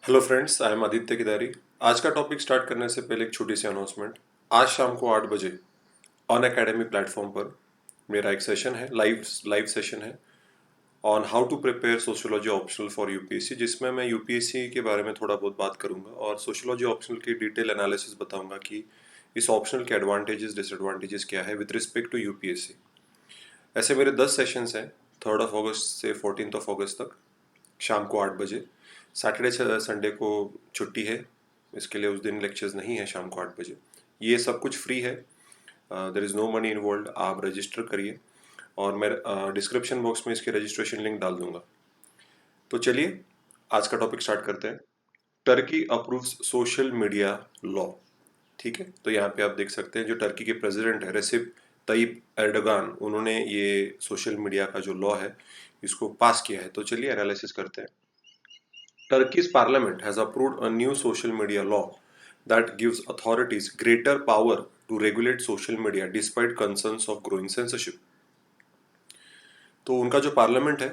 Hello friends, I am Aditya Kidari. आज का topic start करने से पहले एक छोटी सी अनाउंसमेंट। आज शाम को 8 बजे ऑन एकेडमी प्लेटफॉर्म पर मेरा एक सेशन है, लाइव सेशन है on how to prepare sociology optional for UPSC, जिसमें मैं यूपीएससी के बारे में थोड़ा बहुत बात करूंगा और सोशियोलॉजी ऑप्शनल की डिटेल एनालिसिस बताऊंगा कि इस ऑप्शनल के एडवांटेजेस डिसएडवांटेजेस क्या है विद रिस्पेक्ट टू यूपीएससी। ऐसे मेरे 10 सेशंस हैं 3 अगस्त से 14 अगस्त तक, शाम को 8 बजे। सैटरडे संडे को छुट्टी है, इसके लिए उस दिन लेक्चर्स नहीं है शाम को 8 बजे। ये सब कुछ फ्री है, there is no money involve. आप रजिस्टर करिए और मैं डिस्क्रिप्शन बॉक्स में इसके रजिस्ट्रेशन लिंक डाल दूंगा। तो चलिए आज का टॉपिक स्टार्ट करते हैं। Turkey approves social media law. ठीक है, तो यहाँ पे आप देख सकते हैं जो टर्की के प्रेसिडेंट है रेसिप तय्यिप एर्डोगान, उन्होंने ये सोशल मीडिया का जो लॉ है इसको पास किया है। तो चलिए एनालिसिस करते हैं। Turkey's parliament has approved a new social media law that gives authorities greater power to regulate social media despite concerns of growing censorship. तो उनका जो पार्लियामेंट है,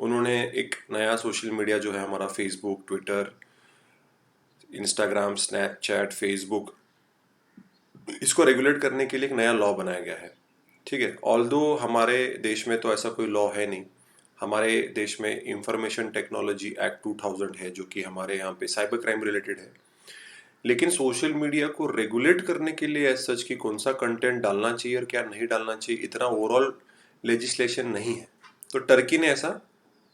उन्होंने एक नया सोशल मीडिया जो है हमारा Facebook, Twitter, Instagram, Snapchat, Facebook, इसको रेगुलेट करने के लिए एक नया लॉ बनाया गया है। ठीक है, ऑल्दो हमारे देश में तो ऐसा कोई लॉ है नहीं। हमारे देश में इंफॉर्मेशन टेक्नोलॉजी एक्ट 2000 है जो कि हमारे यहाँ पे साइबर क्राइम रिलेटेड है, लेकिन सोशल मीडिया को रेगुलेट करने के लिए एज सच कि कौन सा कंटेंट डालना चाहिए और क्या नहीं डालना चाहिए, इतना ओवरऑल लेजिस्लेशन नहीं है। तो टर्की ने ऐसा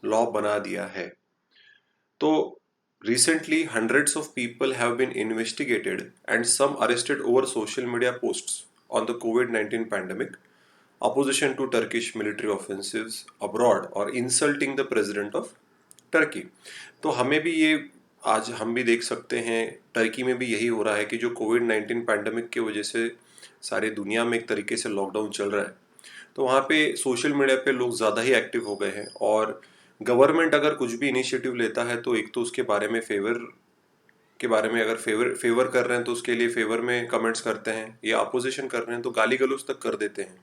लॉ बना दिया है। तो recently hundreds of people have been investigated and some arrested over social media posts on the COVID-19 pandemic, opposition to Turkish military offensives abroad or insulting the president of Turkey। तो हमें भी ये आज हम भी देख सकते हैं टर्की में भी यही हो रहा है कि जो कोविड-19 पैंडमिक की वजह से सारी दुनिया में एक तरीके से लॉकडाउन चल रहा है, तो वहाँ पे सोशल मीडिया पे लोग ज़्यादा ही एक्टिव हो गए हैं। और गवर्नमेंट अगर कुछ भी इनिशिएटिव लेता है तो एक तो उसके बारे में अगर फेवर कर रहे हैं तो उसके लिए फेवर में कमेंट्स करते हैं, या अपोजिशन कर रहे हैं तो गाली गलौज तक कर देते हैं।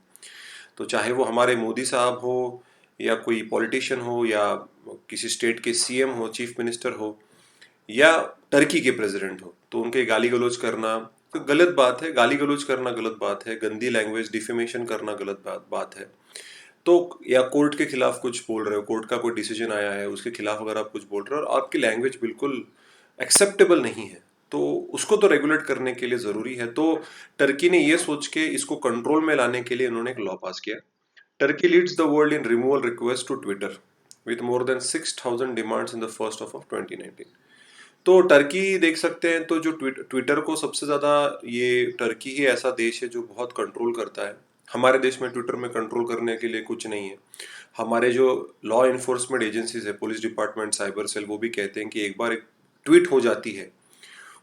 तो चाहे वो हमारे मोदी साहब हो या कोई पॉलिटिशियन हो या किसी स्टेट के सीएम हो, चीफ मिनिस्टर हो, या टर्की के प्रेसिडेंट हो, तो उनके गाली गलौज करना तो गलत बात है। गाली गलौज करना गलत बात है, गंदी लैंग्वेज डिफेमेशन करना गलत बात है। तो या कोर्ट के खिलाफ कुछ बोल रहे हो, कोर्ट का कोई डिसीजन आया है उसके खिलाफ अगर आप कुछ बोल रहे हो और आपकी लैंग्वेज बिल्कुल एक्सेप्टेबल नहीं है, तो उसको तो रेगुलेट करने के लिए ज़रूरी है। तो टर्की ने ये सोच के इसको कंट्रोल में लाने के लिए उन्होंने एक लॉ पास किया। Turkey leads the world in removal request to Twitter with more than 6,000 demands in the first of 2019। तो टर्की देख सकते हैं, तो जो ट्विटर को सबसे ज़्यादा, ये टर्की ही ऐसा देश है जो बहुत कंट्रोल करता है। हमारे देश में ट्विटर में कंट्रोल करने के लिए कुछ नहीं है। हमारे जो लॉ इन्फोर्समेंट एजेंसीज है, पुलिस डिपार्टमेंट, साइबर सेल, वो भी कहते हैं कि एक बार एक ट्वीट हो जाती है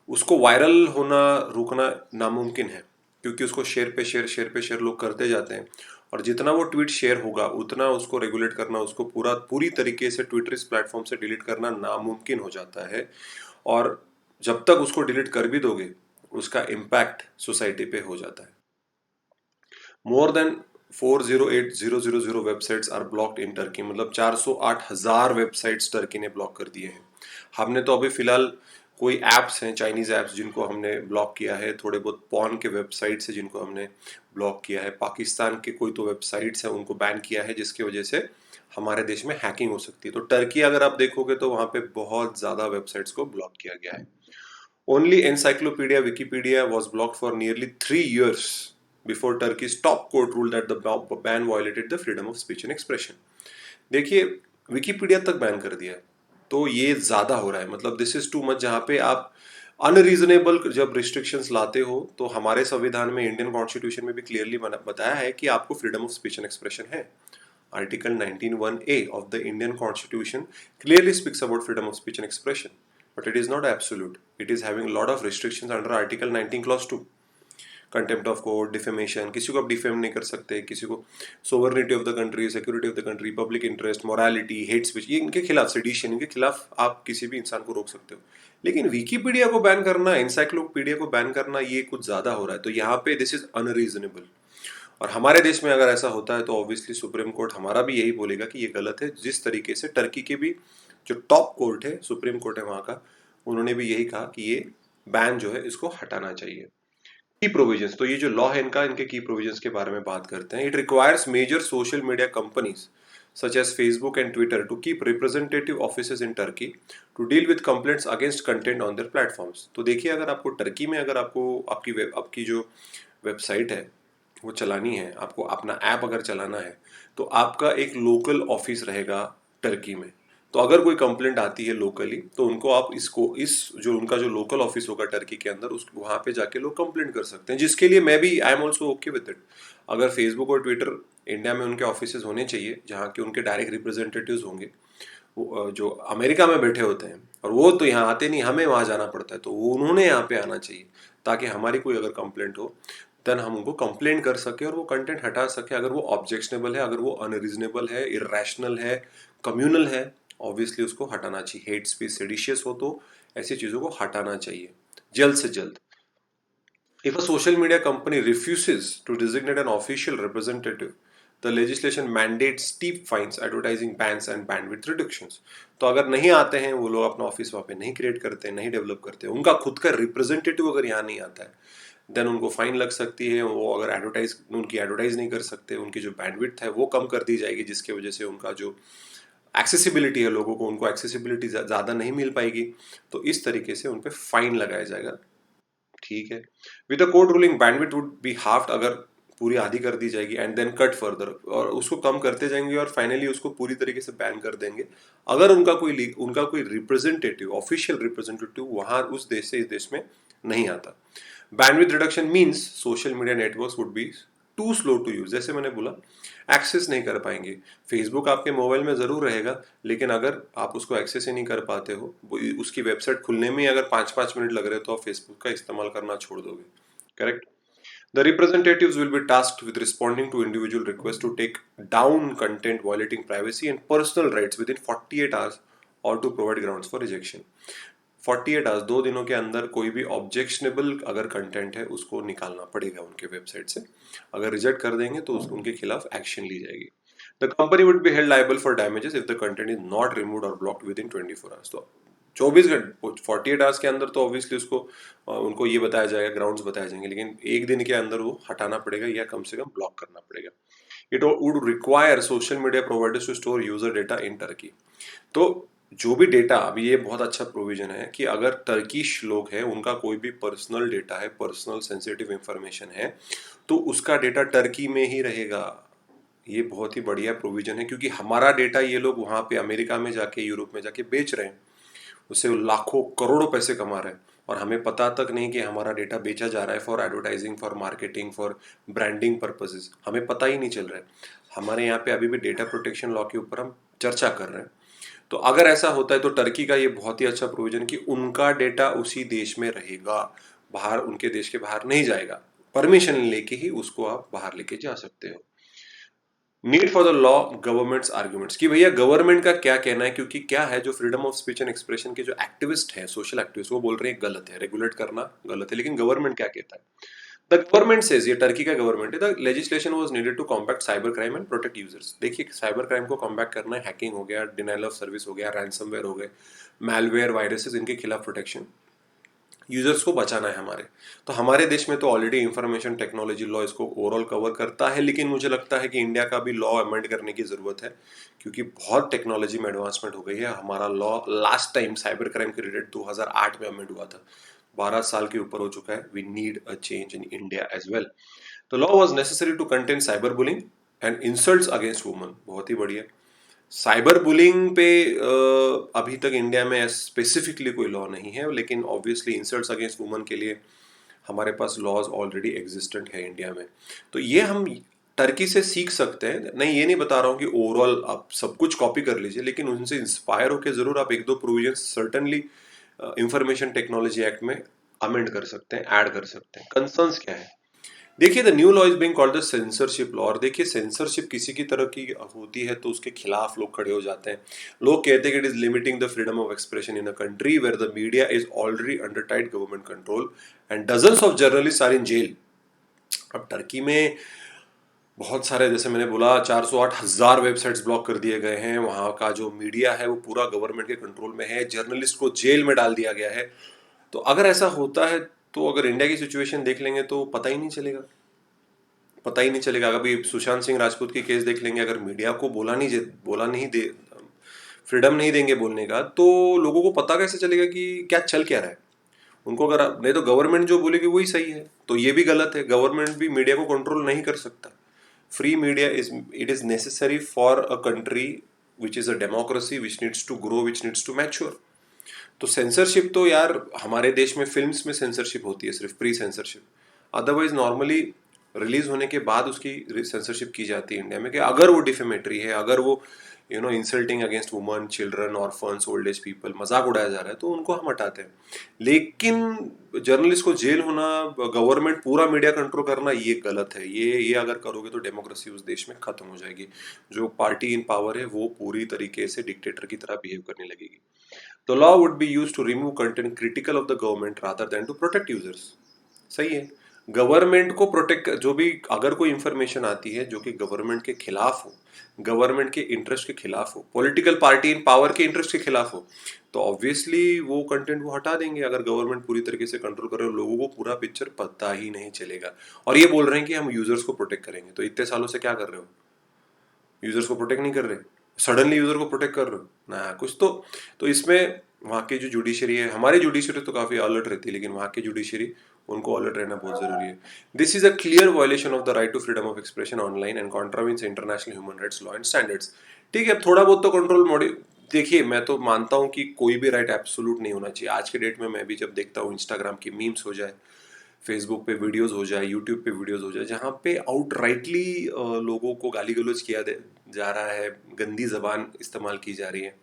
उसको वायरल होना रोकना नामुमकिन है, क्योंकि उसको शेयर पे शेयर लोग करते जाते हैं और जितना वो ट्वीट शेयर होगा उतना उसको रेगुलेट करना, उसको पूरी तरीके से ट्विटर इस प्लेटफॉर्म से डिलीट करना नामुमकिन हो जाता है। और जब तक उसको डिलीट कर भी दोगे उसका इम्पैक्ट सोसाइटी पे हो जाता है। More than 408,000 websites are blocked in Turkey, मतलब 408,000 वेबसाइट्स टर्की ने ब्लॉक कर दिए हैं। हमने तो अभी फिलहाल कोई ऐप्स हैं, चाइनीज ऐप्स, जिनको हमने ब्लॉक किया है। थोड़े बहुत पॉर्न के वेबसाइट्स हैं जिनको हमने ब्लॉक किया है। पाकिस्तान के कोई तो वेबसाइट्स हैं उनको बैन किया है, जिसकी वजह से हमारे देश में हैकिंग हो सकती है। तो टर्की अगर आप देखोगे तो वहाँ पे बहुत ज़्यादा वेबसाइट्स को ब्लॉक किया गया है। Only Encyclopedia Wikipedia was blocked for nearly 3 years before Turkey's top court ruled that the ban violated the freedom of speech and expression। देखिए, विकीपीडिया तक बैन कर दिया, तो ये ज़्यादा हो रहा है। मतलब दिस इज टू मच। जहाँ पे आप अनरीजनेबल जब रिस्ट्रिक्शंस लाते हो, तो हमारे संविधान में, इंडियन कॉन्स्टिट्यूशन में भी क्लियरली बताया है कि आपको freedom of speech and expression है। Article 19(1)(a of the Indian Constitution clearly speaks about freedom of speech and expression, but it is not absolute. It is having a lot of restrictions under Article 19 Clause 2। Contempt of court, defamation, किसी को आप defame नहीं कर सकते, किसी को sovereignty of the country, security of the country, public interest, morality, hate speech, ये इनके खिलाफ, सेडिशन, इनके खिलाफ आप किसी भी इंसान को रोक सकते हो। लेकिन विकीपीडिया को बैन करना, एनसाइक्लोपीडिया को बैन करना, ये कुछ ज़्यादा हो रहा है। तो यहाँ पे दिस इज अनरीजनेबल। और हमारे देश में अगर ऐसा होता है तो ऑब्वियसली सुप्रीम कोर्ट हमारा भी यही बोलेगा कि ये गलत है। जिस तरीके से टर्की के भी जो टॉप कोर्ट है, सुप्रीम कोर्ट है वहाँ का, उन्होंने भी यही कहा कि ये बैन जो है इसको हटाना चाहिए। की प्रोविजंस, तो ये जो लॉ है इनका, इनके की प्रोविजंस के बारे में बात करते हैं। It requires major social media companies such as Facebook and Twitter to keep representative offices in Turkey to deal with complaints against content on their platforms। तो देखिए, अगर आपको टर्की में अगर आपको आपकी जो वेबसाइट है वो चलानी है, आपको अपना ऐप अगर चलाना है, तो आपका एक लोकल ऑफिस रहेगा टर्की में। तो अगर कोई कंप्लेंट आती है लोकली, तो उनको आप इस जो उनका जो लोकल ऑफिस होगा टर्की के अंदर, उस वहाँ पे जाके लोग कंप्लेंट कर सकते हैं, जिसके लिए मैं भी I am also okay with it. अगर फेसबुक और ट्विटर इंडिया में उनके ऑफिसेज होने चाहिए जहाँ के उनके डायरेक्ट रिप्रेजेंटेटिव्स होंगे, जो अमेरिका में बैठे होते हैं, और वो तो यहाँ आते नहीं, हमें वहाँ जाना पड़ता है, तो वो उन्होंने यहाँ पे आना चाहिए, ताकि हमारी कोई अगर कंप्लेंट हो देन हम उनको कंप्लेंट कर सके और वो कंटेंट हटा सके। अगर वो ऑब्जेक्शनेबल है, अगर वो अनरीजनेबल है, इरेशनल है, कम्युनल है, ऑब्वियसली उसको हटाना चाहिए। हेट स्पीच, सेडिशियस हो तो ऐसी चीज़ों को हटाना चाहिए जल्द से जल्द। If a social media company refuses to designate an official representative, the legislation mandates steep fines, advertising bans and bandwidth reductions। तो अगर नहीं आते हैं वो लोग, अपना ऑफिस वहाँ पे नहीं क्रिएट करते, नहीं डेवलप करते, उनका खुद का रिप्रेजेंटेटिव अगर यहाँ नहीं आता है, देन उनको फाइन लग सकती है। वो अगर उनकी एडवर्टाइज नहीं कर सकते, उनकी जो बैंडविड्थ है वो कम कर दी जाएगी, जिसकी वजह से उनका जो एक्सेसिबिलिटी है, लोगों को उनको एक्सेसिबिलिटी ज़्यादा नहीं मिल पाएगी, तो इस तरीके से उन पर फाइन लगाया जाएगा। ठीक है, with the court ruling bandwidth would be halved, अगर पूरी आधी कर दी जाएगी, एंड देन कट फर्दर, और उसको कम करते जाएंगे और फाइनली उसको पूरी तरीके से बैन कर देंगे, अगर उनका कोई रिप्रेजेंटेटिव, ऑफिशियल रिप्रेजेंटेटिव वहां उस देश से इस देश में नहीं आता। Bandwidth reduction means social media networks would be too slow to use, जैसे मैंने बोला, एक्सेस नहीं कर पाएंगे। फेसबुक आपके मोबाइल में जरूर रहेगा, लेकिन अगर आप उसको एक्सेस ही नहीं कर पाते हो, उसकी वेबसाइट खुलने में अगर 5-5 मिनट लग रहे हो, तो आप फेसबुक का इस्तेमाल करना छोड़ दोगे। Correct. The representatives will be tasked with responding to individual requests to take down content violating privacy and personal rights within 48 hours or to provide grounds for rejection। 48 hours, 2 दिनों के अंदर कोई भी ऑब्जेक्शनेबल अगर कंटेंट है उसको निकालना पड़ेगा उनके वेबसाइट से। अगर रिजेक्ट कर देंगे तो उनके खिलाफ एक्शन ली जाएगी। The company would be held liable for damages if the content is not removed और ब्लॉक्ड विद इन 24 आवर्स। तो 24 घंटे, 48 आवर्स के अंदर तो ऑब्वियसली उसको उनको ये बताया जाएगा, ग्राउंड्स बताए जाएंगे, लेकिन एक दिन के अंदर वो हटाना पड़ेगा या कम से कम ब्लॉक करना पड़ेगा। It would require social media providers to store user data in Turkey. तो जो भी डेटा, अभी ये बहुत अच्छा प्रोविजन है कि अगर टर्किश लोग हैं, उनका कोई भी पर्सनल डेटा है, पर्सनल सेंसिटिव इंफॉर्मेशन है, तो उसका डेटा टर्की में ही रहेगा। ये बहुत ही बढ़िया प्रोविजन है, क्योंकि हमारा डेटा ये लोग वहाँ पे अमेरिका में जाके, यूरोप में जाके बेच रहे हैं, उससे लाखों करोड़ों पैसे कमा रहे हैं, और हमें पता तक नहीं कि हमारा डेटा बेचा जा रहा है for advertising, for marketing, for branding purposes, हमें पता ही नहीं चल रहा है। हमारे यहाँ पे अभी भी डेटा प्रोटेक्शन लॉ के ऊपर हम चर्चा कर रहे हैं। तो अगर ऐसा होता है तो टर्की का ये बहुत ही अच्छा प्रोविजन कि उनका डेटा उसी देश में रहेगा, बाहर, उनके देश के बाहर नहीं जाएगा, परमिशन लेके ही उसको आप बाहर लेके जा सकते हो। Need for the law governments arguments, कि भैया गवर्नमेंट का क्या कहना है, क्योंकि क्या है, जो freedom of speech and expression के जो एक्टिविस्ट हैं, सोशल एक्टिविस्ट, वो बोल रहे हैं गलत है, रेगुलेट करना गलत है, लेकिन गवर्नमेंट क्या कहता है। द गवर्नमेंट सेज, ये टर्की का गवर्नमेंट है, the legislation was needed to combat cyber crime and protect users. देखिए, साइबर क्राइम को कॉम्बैट करना है, हैकिंग हो गया, डिनाइल ऑफ सर्विस हो गया, रैंसमवेयर हो गए, मैलवेयर, वायरसेस, इनके खिलाफ प्रोटेक्शन, यूजर्स को बचाना है हमारे। तो हमारे देश में तो ऑलरेडी इंफॉर्मेशन टेक्नोलॉजी लॉ इसको ओवरऑल कवर करता है, लेकिन मुझे लगता है कि इंडिया का भी लॉ अमेंड करने की जरूरत है, क्योंकि बहुत टेक्नोलॉजी में एडवांसमेंट हो गई है। हमारा law last time cyber crime के रिलेटेड 2008 में अमेंड हुआ था, 12 साल के ऊपर हो चुका है। We need a change in India as well. The law was necessary to contain cyber bullying and insults against woman. बहुत ही बढ़िया। साइबर बुलिंग पे अभी तक इंडिया में स्पेसिफिकली कोई लॉ नहीं है, लेकिन ऑब्वियसली इंसल्ट्स अगेंस्ट वुमन के लिए हमारे पास लॉज ऑलरेडी एग्जिस्टेंट है इंडिया में। तो ये हम टर्की से सीख सकते हैं। नहीं, ये नहीं बता रहा हूँ कि ओवरऑल आप सब कुछ कॉपी कर लीजिए, लेकिन उनसे इंस्पायर होकर जरूर आप 1-2 provision certainly information technology act में अमेंड कर सकते हैं, ऐड कर सकते हैं। कंसर्न्स क्या है, देखिए, the new law is being called the censorship law. और देखिए, सेंसरशिप किसी की तरह की होती है तो उसके खिलाफ लोग खड़े हो जाते हैं। लोग कहते हैं कि it is limiting the freedom of expression in a country where the media is already under tight government control and dozens of journalist are in jail. अब टर्की में बहुत सारे, जैसे मैंने बोला, 408,000 वेबसाइट्स ब्लॉक कर दिए गए हैं। वहाँ का जो मीडिया है वो पूरा गवर्नमेंट के कंट्रोल में है। जर्नलिस्ट को जेल में डाल दिया गया है। तो अगर ऐसा होता है, तो अगर इंडिया की सिचुएशन देख लेंगे तो पता ही नहीं चलेगा। पता ही नहीं चलेगा। अभी सुशांत सिंह राजपूत की केस देख लेंगे, अगर मीडिया को बोला नहीं दे फ्रीडम नहीं देंगे बोलने का, तो लोगों को पता कैसे चलेगा कि क्या चल क्या रहा है। उनको अगर नहीं, तो गवर्नमेंट जो बोलेगी वही सही है, तो ये भी गलत है। गवर्नमेंट भी मीडिया को कंट्रोल नहीं कर सकता। Free media is necessary for a country which is a democracy, which needs to grow, which needs to mature. तो सेंसरशिप तो यार हमारे देश में फिल्म्स में सेंसरशिप होती है, सिर्फ pre censorship. Otherwise normally release होने के बाद उसकी सेंसरशिप की जाती है इंडिया में, कि अगर वो डिफेमेटरी है, अगर वो insulting against woman, children, orphans, old age people, मजाक उड़ाया जा रहा है, तो उनको हम हटाते हैं। लेकिन जर्नलिस्ट को जेल होना, गवर्नमेंट पूरा मीडिया कंट्रोल करना, ये गलत है। ये अगर करोगे तो डेमोक्रेसी उस देश में खत्म हो जाएगी। जो पार्टी इन पावर है वो पूरी तरीके से डिक्टेटर की तरह बिहेव करने लगेगी। The law would be used to remove content critical of the government rather than to protect users. सही है। गवर्नमेंट को प्रोटेक्ट, जो भी अगर कोई इंफॉर्मेशन आती है जो कि गवर्नमेंट के खिलाफ हो, गवर्नमेंट के इंटरेस्ट के खिलाफ हो, पॉलिटिकल पार्टी इन पावर के इंटरेस्ट के खिलाफ हो, तो ऑब्वियसली वो कंटेंट वो हटा देंगे। अगर गवर्नमेंट पूरी तरीके से कंट्रोल करे, लोगों को पूरा पिक्चर पता ही नहीं चलेगा। और ये बोल रहे हैं कि हम यूजर्स को प्रोटेक्ट करेंगे, तो इतने सालों से क्या कर रहे हो? यूजर्स को प्रोटेक्ट नहीं कर रहे, सडनली यूजर को प्रोटेक्ट कर रहे हो ना कुछ तो इसमें वहाँ की जो जुडिशरी है, हमारी जुडिशरी तो काफी अलर्ट रहती है, लेकिन वहाँ की जुडिशरी, उनको अलर्ट रहना बहुत जरूरी है। This is a clear violation of the right to freedom of expression online and contravenes international human rights law and standards. ठीक है, अब थोड़ा बहुत तो कंट्रोल मॉडि देखिए, मैं तो मानता हूँ कि कोई भी राइट एब्सोल्यूट नहीं होना चाहिए। आज के डेट में मैं भी जब देखता हूँ, इंस्टाग्राम की मीम्स हो जाए, फेसबुक पे वीडियोस हो जाए, यूट्यूब पे वीडियोस हो जाए, जहाँ पे आउटराइटली लोगों को गाली गलौज किया जा रहा है, गंदी जबान इस्तेमाल की जा रही है,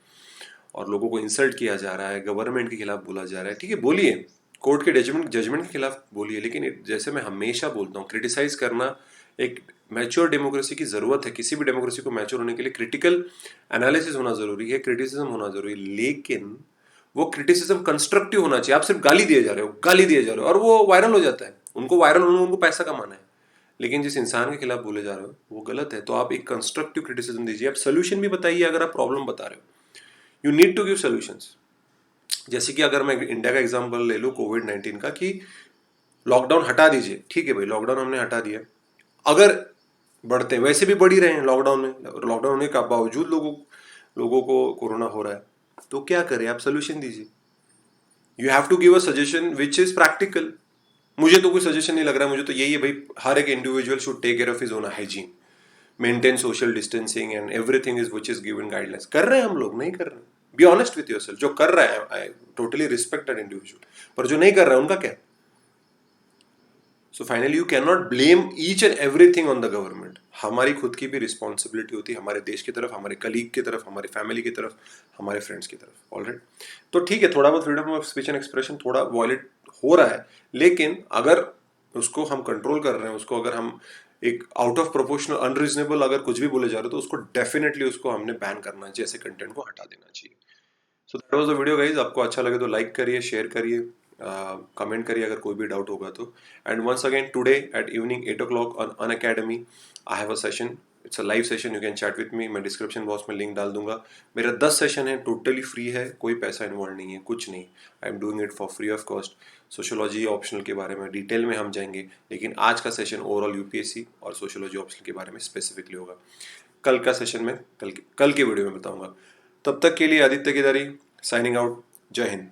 और लोगों को इंसल्ट किया जा रहा है, गवर्नमेंट के खिलाफ बोला जा रहा है। ठीक है, बोलिए, कोर्ट के जजमेंट के खिलाफ बोलिए, लेकिन जैसे मैं हमेशा बोलता हूँ, क्रिटिसाइज करना एक मैच्योर डेमोक्रेसी की जरूरत है। किसी भी डेमोक्रेसी को मैच्योर होने के लिए क्रिटिकल एनालिसिस होना जरूरी है, क्रिटिसिज्म होना जरूरी है, लेकिन वो क्रिटिसिज्म कंस्ट्रक्टिव होना चाहिए। आप सिर्फ गाली दिए जा रहे हो, गाली दिए जा रहे हो, और वो वायरल हो जाता है। उनको वायरल होना, उनको पैसा कमाना है। लेकिन जिस इंसान के खिलाफ बोले जा रहे हो वो गलत है, तो आप एक कंस्ट्रक्टिव क्रिटिसिज्म दीजिए, आप सोल्यूशन भी बताइए। अगर आप प्रॉब्लम बता रहे हो, you need to give solutions. जैसे कि अगर मैं इंडिया का एग्जांपल ले लूँ कोविड-19 का, कि लॉकडाउन हटा दीजिए, ठीक है भाई, लॉकडाउन हमने हटा दिया। अगर बढ़ते, वैसे भी बढ़ ही रहे हैं लॉकडाउन में, लॉकडाउन होने का बावजूद लोगों को कोरोना हो रहा है, तो क्या करें? आप सोल्यूशन दीजिए। You have to give a suggestion which is practical. मुझे तो कोई सजेशन नहीं लग रहा है, मुझे तो यही है भाई, हर एक individual should take care of his own hygiene, maintain social distancing and everything is which is given guidelines. कर रहे हैं हम लोग? नहीं कर रहे हैं। Be honest with yourself. जो कर रहा है, आई टोटली रिस्पेक्टेड इंडिविजुअल, पर जो नहीं कर रहा है उनका क्या? So finally you can not blame each and everything on the government. हमारी खुद की भी रिस्पॉन्सिबिलिटी होती है, हमारे देश की तरफ, हमारे कलीग की तरफ, हमारी फैमिली की तरफ, हमारे फ्रेंड्स की तरफ। ऑलराइट, तो ठीक है, थोड़ा बहुत freedom of speech and expression थोड़ा वॉयलेट हो रहा है, लेकिन अगर उसको हम कंट्रोल कर रहे हैं, उसको अगर हम एक आउट ऑफ प्रोपोर्शनल, अनरीजनेबल अगर कुछ भी बोले जा रहे हो, तो उसको डेफिनेटली उसको हमने बैन करना चाहिए, ऐसे कंटेंट को हटा देना चाहिए। So that was the video guys. आपको अच्छा लगे तो लाइक करिए, शेयर करिए, कमेंट करिए अगर कोई भी डाउट होगा तो। And once again, today at evening 8 o'clock on Unacademy I have a session. It's a live session, you can chat with me. मैं डिस्क्रिप्शन बॉक्स में लिंक डाल दूंगा। मेरा 10 सेशन है, टोटली फ्री है, कोई पैसा इन्वॉल्व नहीं है, कुछ नहीं। I am doing it for free of cost. Sociology optional के बारे में डिटेल में हम जाएंगे, लेकिन आज का सेशन ओवरऑल यूपीएससी और सोशोलॉजी ऑप्शनल के बारे में स्पेसिफिकली होगा। कल का सेशन में, कल के वीडियो में बताऊंगा। तब तक के लिए आदित्य केदारी साइनिंग आउट। जय हिंद।